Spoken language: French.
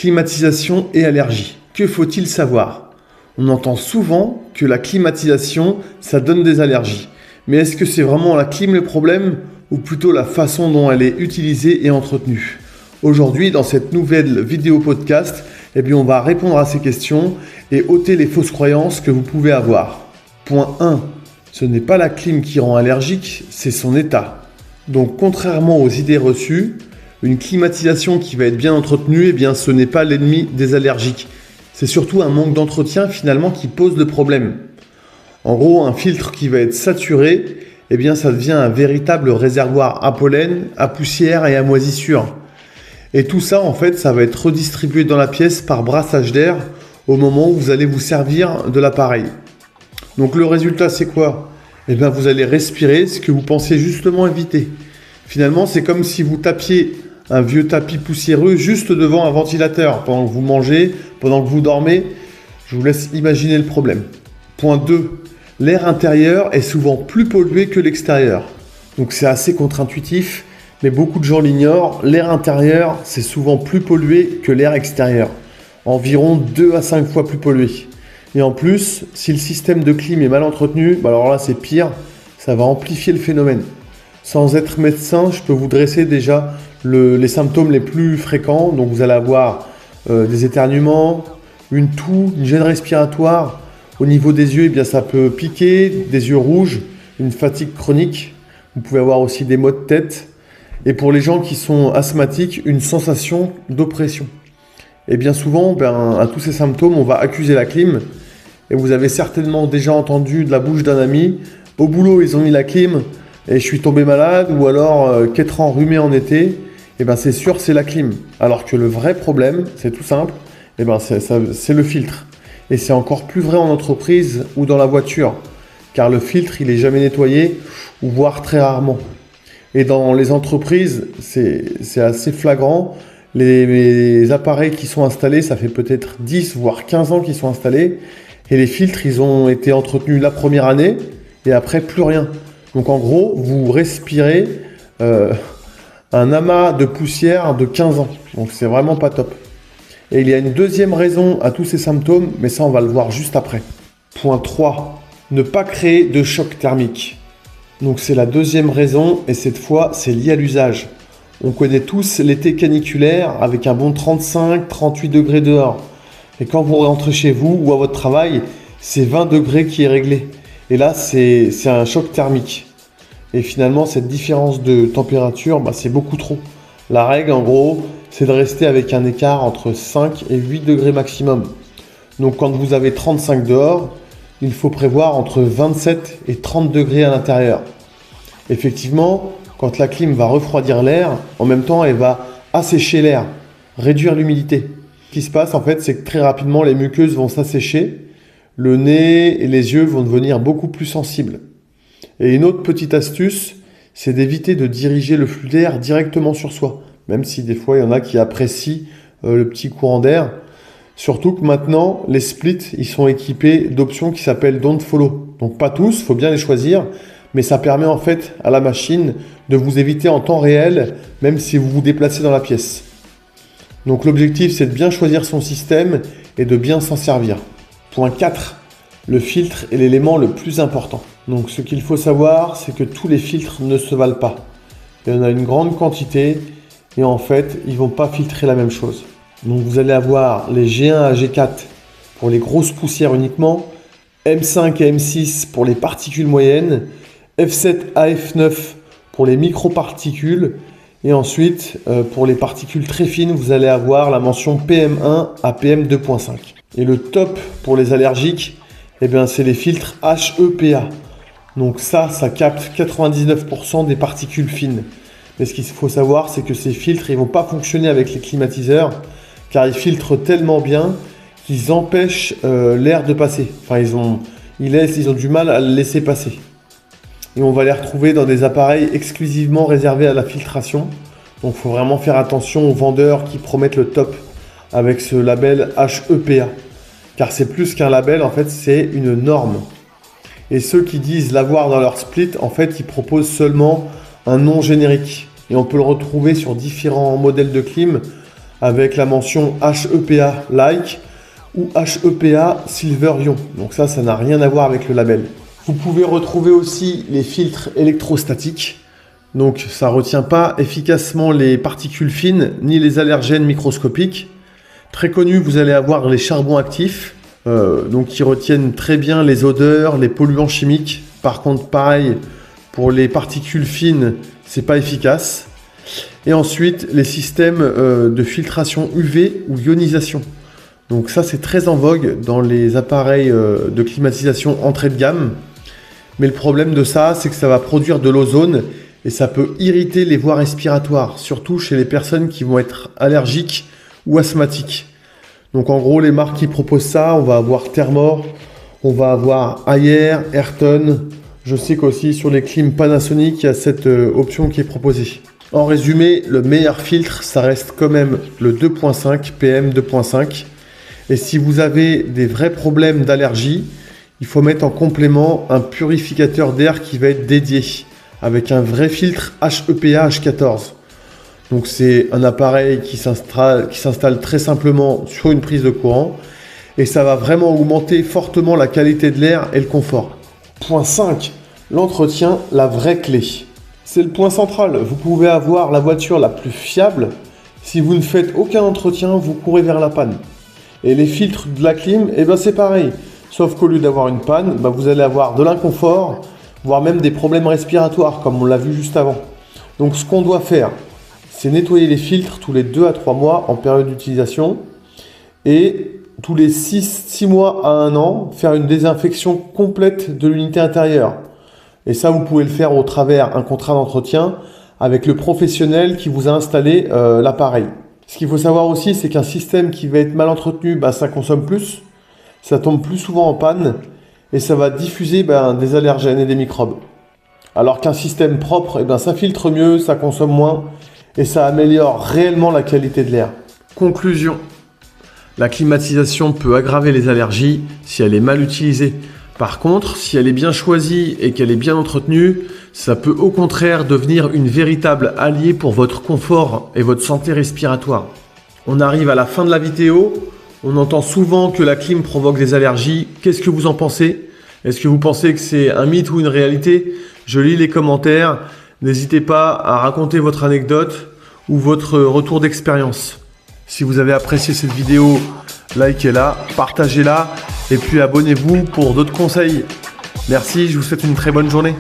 Climatisation et allergie. Que faut-il savoir? On entend souvent que la climatisation, ça donne des allergies. Mais est-ce que c'est vraiment la clim le problème ou plutôt la façon dont elle est utilisée et entretenue? Aujourd'hui, dans cette nouvelle vidéo podcast, on va répondre à ces questions et ôter les fausses croyances que vous pouvez avoir. Point 1. Ce n'est pas la clim qui rend allergique, c'est son état. Donc contrairement aux idées reçues, une climatisation qui va être bien entretenue, ce n'est pas l'ennemi des allergiques. C'est surtout un manque d'entretien finalement qui pose le problème. En gros, un filtre qui va être saturé, ça devient un véritable réservoir à pollen, à poussière et à moisissure. Et tout ça, en fait, ça va être redistribué dans la pièce par brassage d'air au moment où vous allez vous servir de l'appareil. Donc le résultat, c'est quoi? Vous allez respirer ce que vous pensez justement éviter. Finalement, c'est comme si vous tapiez un vieux tapis poussiéreux juste devant un ventilateur pendant que vous mangez, pendant que vous dormez. Je vous laisse imaginer le problème. Point 2. L'air intérieur est souvent plus pollué que l'extérieur. Donc c'est assez contre-intuitif, mais beaucoup de gens l'ignorent. L'air intérieur, c'est souvent plus pollué que l'air extérieur. Environ 2 à 5 fois plus pollué. Et en plus, si le système de clim est mal entretenu, alors là c'est pire, ça va amplifier le phénomène. Sans être médecin, je peux vous dresser déjà les symptômes les plus fréquents. Donc vous allez avoir des éternuements, une toux, une gêne respiratoire. Au niveau des yeux, ça peut piquer, des yeux rouges, une fatigue chronique. Vous pouvez avoir aussi des maux de tête. Et pour les gens qui sont asthmatiques, une sensation d'oppression. Et bien souvent, à tous ces symptômes, on va accuser la clim. Et vous avez certainement déjà entendu de la bouche d'un ami, au boulot, ils ont mis la clim et je suis tombé malade, ou alors qu'être enrhumé en été, c'est sûr, c'est la clim. Alors que le vrai problème, c'est tout simple, c'est le filtre. Et c'est encore plus vrai en entreprise ou dans la voiture, car le filtre, il n'est jamais nettoyé, ou voire très rarement. Et dans les entreprises, c'est assez flagrant. Les appareils qui sont installés, ça fait peut-être 10 voire 15 ans qu'ils sont installés. Et les filtres, ils ont été entretenus la première année et après plus rien. Donc en gros, vous respirez un amas de poussière de 15 ans. Donc c'est vraiment pas top. Et il y a une deuxième raison à tous ces symptômes, mais ça on va le voir juste après. Point 3. Ne pas créer de choc thermique. Donc c'est la deuxième raison et cette fois c'est lié à l'usage. On connaît tous l'été caniculaire avec un bon 35-38 degrés dehors. Et quand vous rentrez chez vous ou à votre travail, c'est 20 degrés qui est réglé. Et là, c'est un choc thermique. Et finalement, cette différence de température, c'est beaucoup trop. La règle, en gros, c'est de rester avec un écart entre 5 et 8 degrés maximum. Donc quand vous avez 35 dehors, il faut prévoir entre 27 et 30 degrés à l'intérieur. Effectivement, quand la clim va refroidir l'air, en même temps, elle va assécher l'air, réduire l'humidité. Ce qui se passe, en fait, c'est que très rapidement, les muqueuses vont s'assécher, le nez et les yeux vont devenir beaucoup plus sensibles. Et une autre petite astuce, c'est d'éviter de diriger le flux d'air directement sur soi, même si des fois, il y en a qui apprécient le petit courant d'air. Surtout que maintenant, les splits, ils sont équipés d'options qui s'appellent Don't Follow. Donc pas tous, il faut bien les choisir, mais ça permet en fait à la machine de vous éviter en temps réel, même si vous vous déplacez dans la pièce. Donc l'objectif, c'est de bien choisir son système et de bien s'en servir. Point 4. Le filtre est l'élément le plus important. Donc ce qu'il faut savoir, c'est que tous les filtres ne se valent pas. Il y en a une grande quantité et en fait, ils ne vont pas filtrer la même chose. Donc vous allez avoir les G1 à G4 pour les grosses poussières uniquement, M5 et M6 pour les particules moyennes, F7 à F9 pour les microparticules. Et ensuite, pour les particules très fines, vous allez avoir la mention PM1 à PM2.5. Et le top pour les allergiques, c'est les filtres HEPA. Donc ça capte 99% des particules fines. Mais ce qu'il faut savoir, c'est que ces filtres, ils ne vont pas fonctionner avec les climatiseurs, car ils filtrent tellement bien qu'ils empêchent l'air de passer. Enfin, ils ont du mal à le laisser passer. Et on va les retrouver dans des appareils exclusivement réservés à la filtration. Donc il faut vraiment faire attention aux vendeurs qui promettent le top avec ce label HEPA. Car c'est plus qu'un label, en fait c'est une norme. Et ceux qui disent l'avoir dans leur split, en fait ils proposent seulement un nom générique. Et on peut le retrouver sur différents modèles de clim avec la mention HEPA Like ou HEPA Silver Ion. Donc ça n'a rien à voir avec le label. Vous pouvez retrouver aussi les filtres électrostatiques. Donc ça ne retient pas efficacement les particules fines ni les allergènes microscopiques. Très connu, vous allez avoir les charbons actifs, donc qui retiennent très bien les odeurs, les polluants chimiques. Par contre, pareil, pour les particules fines, c'est pas efficace. Et ensuite, les systèmes de filtration UV ou ionisation. Donc ça, c'est très en vogue dans les appareils de climatisation entrée de gamme. Mais le problème de ça, c'est que ça va produire de l'ozone et ça peut irriter les voies respiratoires, surtout chez les personnes qui vont être allergiques ou asthmatiques. Donc en gros, les marques qui proposent ça, on va avoir Thermor, on va avoir Haier, Ayrton. Je sais qu'aussi sur les clims Panasonic, il y a cette option qui est proposée. En résumé, le meilleur filtre, ça reste quand même le 2.5, PM 2.5. Et si vous avez des vrais problèmes d'allergie, il faut mettre en complément un purificateur d'air qui va être dédié, avec un vrai filtre HEPA H14. Donc c'est un appareil qui s'installe très simplement sur une prise de courant et ça va vraiment augmenter fortement la qualité de l'air et le confort. Point 5. L'entretien, la vraie clé. C'est le point central. Vous pouvez avoir la voiture la plus fiable. Si vous ne faites aucun entretien, vous courez vers la panne. Et les filtres de la clim, c'est pareil. Sauf qu'au lieu d'avoir une panne, vous allez avoir de l'inconfort, voire même des problèmes respiratoires, comme on l'a vu juste avant. Donc ce qu'on doit faire, c'est nettoyer les filtres tous les 2 à 3 mois en période d'utilisation et tous les 6 mois à 1 an, faire une désinfection complète de l'unité intérieure. Et ça, vous pouvez le faire au travers d'un contrat d'entretien avec le professionnel qui vous a installé l'appareil. Ce qu'il faut savoir aussi, c'est qu'un système qui va être mal entretenu, ça consomme plus, ça tombe plus souvent en panne et ça va diffuser des allergènes et des microbes. Alors qu'un système propre, ça filtre mieux, ça consomme moins et ça améliore réellement la qualité de l'air. Conclusion. La climatisation peut aggraver les allergies si elle est mal utilisée. Par contre, si elle est bien choisie et qu'elle est bien entretenue, ça peut au contraire devenir une véritable alliée pour votre confort et votre santé respiratoire. On arrive à la fin de la vidéo. On entend souvent que la clim provoque des allergies. Qu'est-ce que vous en pensez? Est-ce que vous pensez que c'est un mythe ou une réalité? Je lis les commentaires. N'hésitez pas à raconter votre anecdote ou votre retour d'expérience. Si vous avez apprécié cette vidéo, likez-la, partagez-la et puis abonnez-vous pour d'autres conseils. Merci, je vous souhaite une très bonne journée.